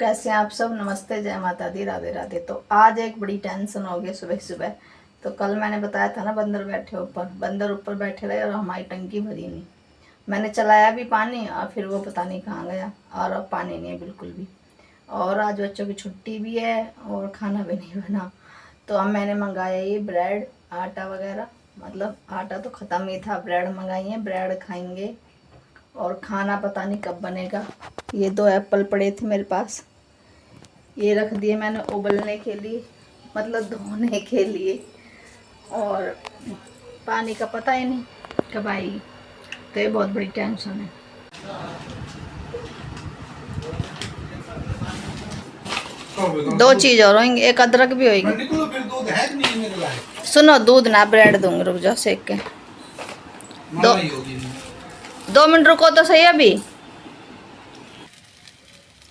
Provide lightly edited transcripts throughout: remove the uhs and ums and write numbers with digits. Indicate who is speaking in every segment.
Speaker 1: कैसे हैं आप सब। नमस्ते, जय माता दी, राधे राधे। तो आज एक बड़ी टेंशन हो गई सुबह सुबह। तो कल मैंने बताया था ना, बंदर बैठे ऊपर, बंदर ऊपर बैठे रहे और हमारी टंकी भरी नहीं। मैंने चलाया भी पानी और फिर वो पता नहीं कहाँ गया, और अब पानी नहीं है बिल्कुल भी। और आज बच्चों की छुट्टी भी है और खाना भी नहीं बना। तो अब मैंने मंगाया ये ब्रेड, आटा वगैरह, मतलब आटा तो ख़त्म ही था, ब्रेड मंगाई है, ब्रेड खाएंगे। और खाना पता नहीं कब बनेगा। ये 2 एप्पल पड़े थे मेरे पास, ये रख दिए मैंने उबलने के लिए, मतलब धोने के लिए। और पानी का पता ही नहीं कब आएगी, तो ये बहुत बड़ी टेंशन है। दो चीज़ और होंगी, एक अदरक भी होगी। सुनो, दूध ना ब्रेड दूंगी, रुक जाओ सेक के। 2 मिनट रुको तो सही अभी।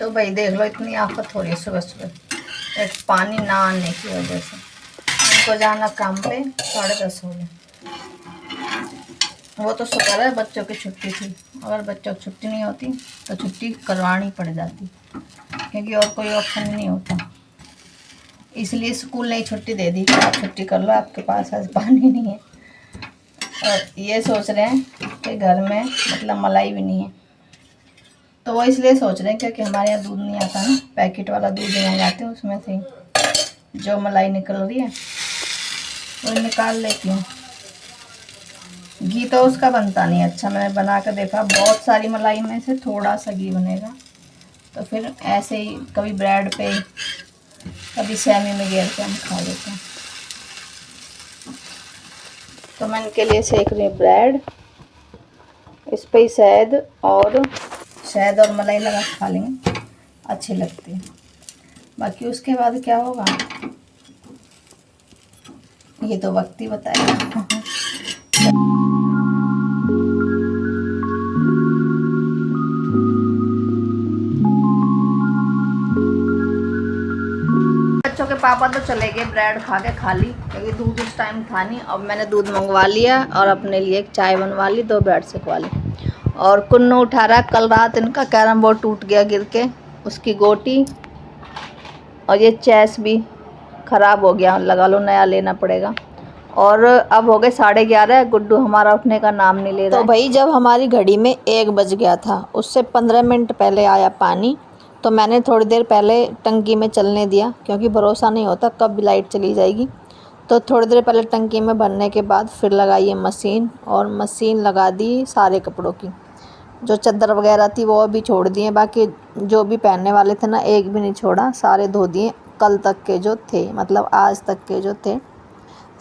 Speaker 1: तो भाई देख लो, इतनी आफत हो रही है सुबह सुबह, एक पानी ना आने की वजह से। उनको जाना काम पे 10:30 हो गए। वो तो शुक्र है बच्चों की छुट्टी थी, अगर बच्चों की छुट्टी नहीं होती तो छुट्टी करवानी पड़ जाती, क्योंकि और कोई ऑप्शन नहीं होता। इसलिए स्कूल ने छुट्टी दे दी कि आप छुट्टी कर लो, आपके पास आज पानी नहीं है। और ये सोच रहे हैं कि घर में मतलब मलाई भी नहीं है, तो वो इसलिए सोच रहे हैं क्योंकि हमारे यहाँ दूध नहीं आता ना, पैकेट वाला दूध मंगाते हैं, उसमें से जो मलाई निकल रही है वो निकाल लेती हूँ। घी तो उसका बनता नहीं अच्छा, मैंने बना कर देखा, बहुत सारी मलाई में से थोड़ा सा घी बनेगा। तो फिर ऐसे ही कभी ब्रेड पे, कभी सैमी में घेर के हम खा लेते हैं। तो मैं इनके लिए सेक रही हूँ ब्रेड, इस पर ही शहद और मलाई लगा खा लेंगे, अच्छी लगती है। बाकी उसके बाद क्या होगा ये तो वक्त ही बताएगा। बच्चों के पापा तो चले गए ब्रेड खा के खाली, क्योंकि दूध उस टाइम था नहीं। अब मैंने दूध मंगवा लिया और अपने लिए एक चाय बनवा ली, 2 ब्रेड सेकवा ली। और कुन्नू उठा रहा, कल रात इनका कैरम बोर्ड टूट गया गिर के, उसकी गोटी और ये चेस भी ख़राब हो गया, लगा लो नया लेना पड़ेगा। और अब हो गए 11:30, गुड्डू हमारा उठने का नाम नहीं ले रहा। तो भाई जब हमारी घड़ी में 1 बज गया था, उससे 15 मिनट पहले आया पानी, तो मैंने थोड़ी देर पहले टंकी में चलने दिया, क्योंकि भरोसा नहीं होता कब लाइट चली जाएगी। तो थोड़ी देर पहले टंकी में भरने के बाद फिर लगाई है मशीन, और मशीन लगा दी सारे कपड़ों की। जो चादर वगैरह थी वो भी छोड़ दिए, बाकी जो भी पहनने वाले थे ना, एक भी नहीं छोड़ा, सारे धो दिए। कल तक के जो थे, मतलब आज तक के जो थे,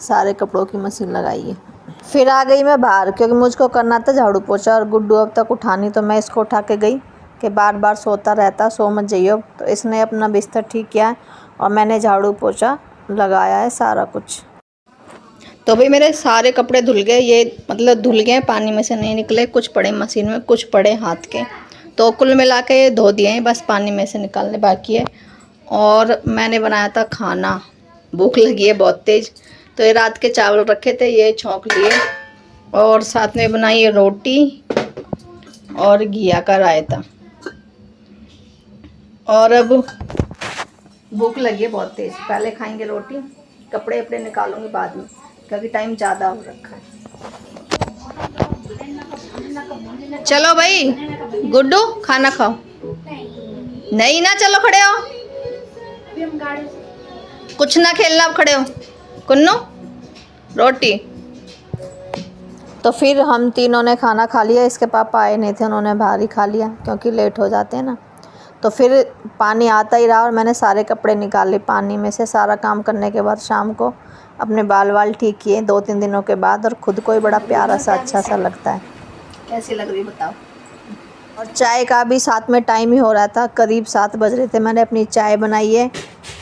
Speaker 1: सारे कपड़ों की मशीन लगाई है। फिर आ गई मैं बाहर, क्योंकि मुझको करना था झाड़ू पोछा, और गुड्डू अब तक उठानी, तो मैं इसको उठा के गई कि बार बार सोता रहता, सो मत जाइयो। तो इसने अपना बिस्तर ठीक किया है और मैंने झाड़ू पोछा लगाया है सारा कुछ। तो भाई मेरे सारे कपड़े धुल गए, ये मतलब धुल गए, पानी में से नहीं निकले, कुछ पड़े मशीन में, कुछ पड़े हाथ के। तो कुल मिला के ये धो दिए हैं, बस पानी में से निकालने बाकी है। और मैंने बनाया था खाना, भूख लगी है बहुत तेज़, तो ये रात के चावल रखे थे, ये छौंक लिए। और साथ में बनाई है रोटी और घिया का रायता। और अब भूख लगी है बहुत तेज़, पहले खाएंगे रोटी, कपड़े अपने निकालूंगी बाद में, क्योंकि टाइम ज़्यादा हो रखा है। चलो भाई गुड्डू खाना खाओ। नहीं ना, चलो खड़े हो, कुछ ना खेलना, अब खड़े हो। कुन्नू रोटी। तो फिर हम तीनों ने खाना खा लिया, इसके पापा आए नहीं थे, उन्होंने बाहर ही खा लिया, क्योंकि लेट हो जाते हैं ना। तो फिर पानी आता ही रहा और मैंने सारे कपड़े निकाले पानी में से। सारा काम करने के बाद शाम को अपने बाल ठीक किए 2-3 दिनों के बाद, और ख़ुद को ही बड़ा प्यारा सा अच्छा सा लगता है। कैसी लग रही बताओ। और चाय का भी साथ में टाइम ही हो रहा था, करीब 7 बज रहे थे। मैंने अपनी चाय बनाई है,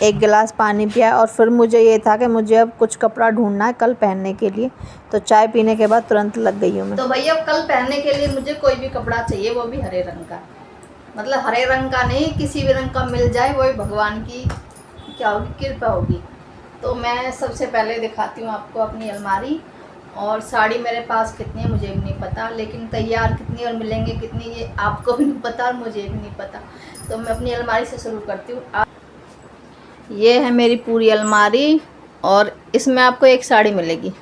Speaker 1: 1 गिलास पानी पिया, और फिर मुझे ये था कि मुझे अब कुछ कपड़ा ढूंढना है कल पहनने के लिए। तो चाय पीने के बाद तुरंत लग गई हूँ मैं। तो भैया कल पहनने के लिए मुझे कोई भी कपड़ा चाहिए, वो भी हरे रंग का, मतलब हरे रंग का नहीं, किसी भी रंग का मिल जाए, वही भगवान की क्या होगी, कृपा होगी। तो मैं सबसे पहले दिखाती हूँ आपको अपनी अलमारी, और साड़ी मेरे पास कितनी है मुझे भी नहीं पता, लेकिन तैयार कितनी और मिलेंगे कितनी ये आपको भी नहीं पता और मुझे भी नहीं पता। तो मैं अपनी अलमारी से शुरू करती हूँ। ये है मेरी पूरी अलमारी और इसमें आपको एक साड़ी मिलेगी।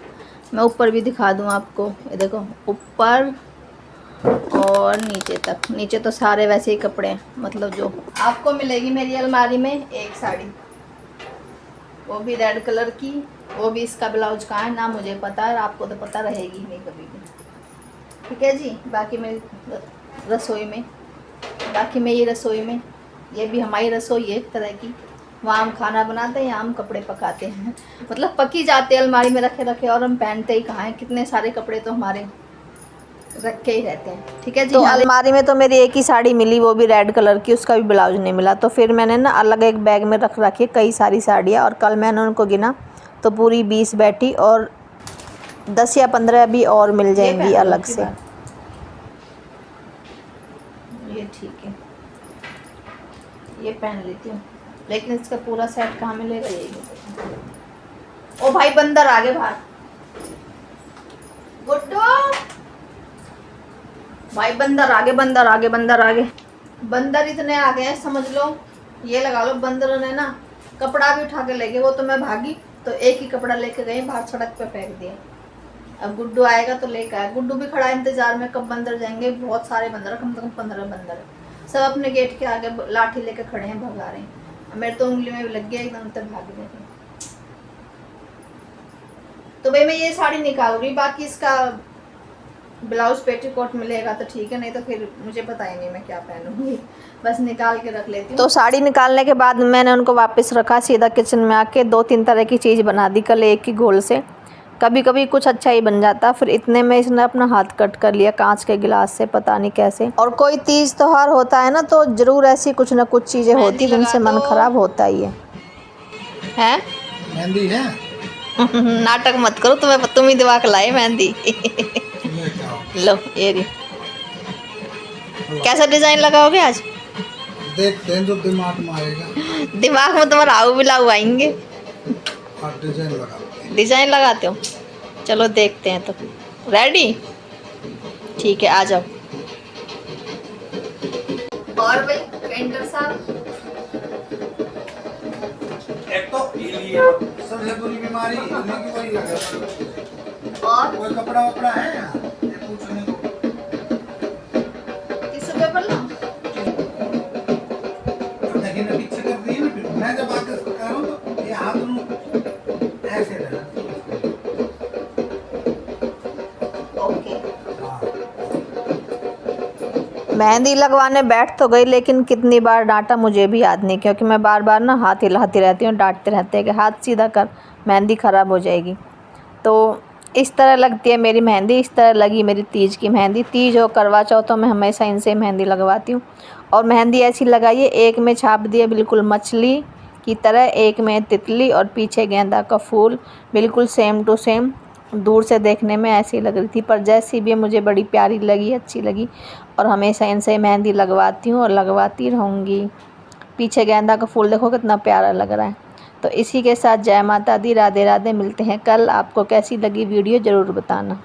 Speaker 1: मैं ऊपर भी दिखा दूँ आपको, ये देखो ऊपर और नीचे तक। नीचे तो सारे वैसे ही कपड़े हैं, मतलब जो आपको मिलेगी मेरी अलमारी में एक साड़ी, वो भी रेड कलर की। वो भी इसका ब्लाउज कहाँ है ना मुझे पता है, आपको तो पता रहेगी नहीं कभी भी। ठीक है जी। बाकी मेरी रसोई में, बाकी मेरी रसोई में, ये भी हमारी रसोई है एक तरह की। वहाँ हम खाना बनाते हैं, यहाँ हम कपड़े पकाते हैं। मतलब पकी जाते हैं अलमारी में रखे रखे, और हम पहनते ही कहाँ हैं। कितने सारे कपड़े तो हमारे रखे ही रहते हैं। ठीक है जी। तो अलमारी में तो मेरी एक ही साड़ी मिली, वो भी रेड कलर की, उसका भी ब्लाउज नहीं मिला। तो फिर मैंने ना अलग एक बैग में रख रखी कई सारी साड़ियाँ, और कल मैंने उनको गिना तो पूरी 20 बैठी, और 10 या 15 भी और मिल जाएंगी अलग से। ये ठीक है, ये पहन लेती हूँ, लेकिन इसका पूरा सेट कहाँ मिलेगा यही। ओ भाई बंदर आगे बाहर, गुड्डू भाई बंदर आगे, बंदर आगे, बंदर आगे। बंदर इतने आ गए हैं समझ लो, ये लगा लो बंदरों ने ना कपड़ा भी उठा के ले गए। वो तो मैं भागी तो एक ही कपड़ा लेके गए, बाहर सड़क पे फेंक दिया। अब गुड्डू आएगा तो लेकर आए। गुड्डू भी खड़ा है इंतजार में कब बंदर जाएंगे। बहुत सारे बंदर, कम से कम 15 बंदर है। सब अपने गेट के आगे लाठी लेके खड़े हैं, भगा रहे हैं। मेरे तो उंगली में भी लग गया एकदम, तक भाग रहे थे। तो भाई मैं ये साड़ी निकाल रही, बाकी इसका ब्लाउज पेटीकोट मिलेगा तो ठीक है, नहीं तो फिर मुझे पता ही नहीं मैं क्या पहनूंगी। बस निकाल के रख लेती हूँ। तो साड़ी निकालने के बाद मैंने उनको वापस रखा, सीधा किचन में आके 2-3 तरह की चीज़ बना दी कल एक ही घोल से। कभी कभी कुछ अच्छा ही बन जाता। फिर इतने में इसने अपना हाथ कट कर लिया कांच के गिलास से, पता नहीं कैसे। और कोई तीज त्योहार होता है ना तो ज़रूर ऐसी कुछ ना कुछ चीज़ें होती जिनसे मन खराब होता ही है?
Speaker 2: मेहंदी है।
Speaker 1: नाटक मत करो, तुम ही दिमाग लाए मेहंदी। लो ये रही। कैसा डिजाइन लगाओगे आज?
Speaker 2: देखते हैं जो दिमाग में आएगा।
Speaker 1: दिमाग में तुम्हारा आऊ बिलाऊ आएंगे। डिजाइन लगाते हो, चलो देखते हैं। तो रेडी? ठीक है आ जाओ। और भाई पेंटर साहब,
Speaker 2: एक तो सबसे बुरी बीमारी की वही लगा।
Speaker 1: और
Speaker 2: कोई कपड़ा वपड़ा है यहाँ? पूछने को
Speaker 1: टिश्यू पेपर लो।
Speaker 2: देखिए ना पीछे कर दी ना, मैं जब आके करूँ तो ये हाथ में ऐसे रहना।
Speaker 1: ओके। मेहंदी लगवाने बैठ तो गई, लेकिन कितनी बार डांटा मुझे भी याद नहीं, क्योंकि मैं बार बार ना हाथ हिलाती रहती हूँ, डांटते रहते हैं कि हाथ सीधा कर, मेहंदी ख़राब हो जाएगी। तो इस तरह लगती है मेरी मेहंदी। इस तरह लगी मेरी तीज की मेहंदी। तीज हो करवा चौथ तो मैं हमेशा इनसे मेहंदी लगवाती हूँ। और मेहंदी ऐसी लगाइए, एक में छाप दिए बिल्कुल मछली की तरह, एक में तितली और पीछे गेंदा का फूल, बिल्कुल सेम टू सेम। दूर से देखने में ऐसी लग रही थी, पर जैसी भी मुझे बड़ी प्यारी लगी, अच्छी लगी, और हमेशा इनसे मेहंदी लगवाती हूँ और लगवाती रहूँगी। पीछे गेंदा का फूल देखो कितना प्यारा लग रहा है। तो इसी के साथ जय माता दी, राधे राधे। मिलते हैं कल। आपको कैसी लगी वीडियो ज़रूर बताना।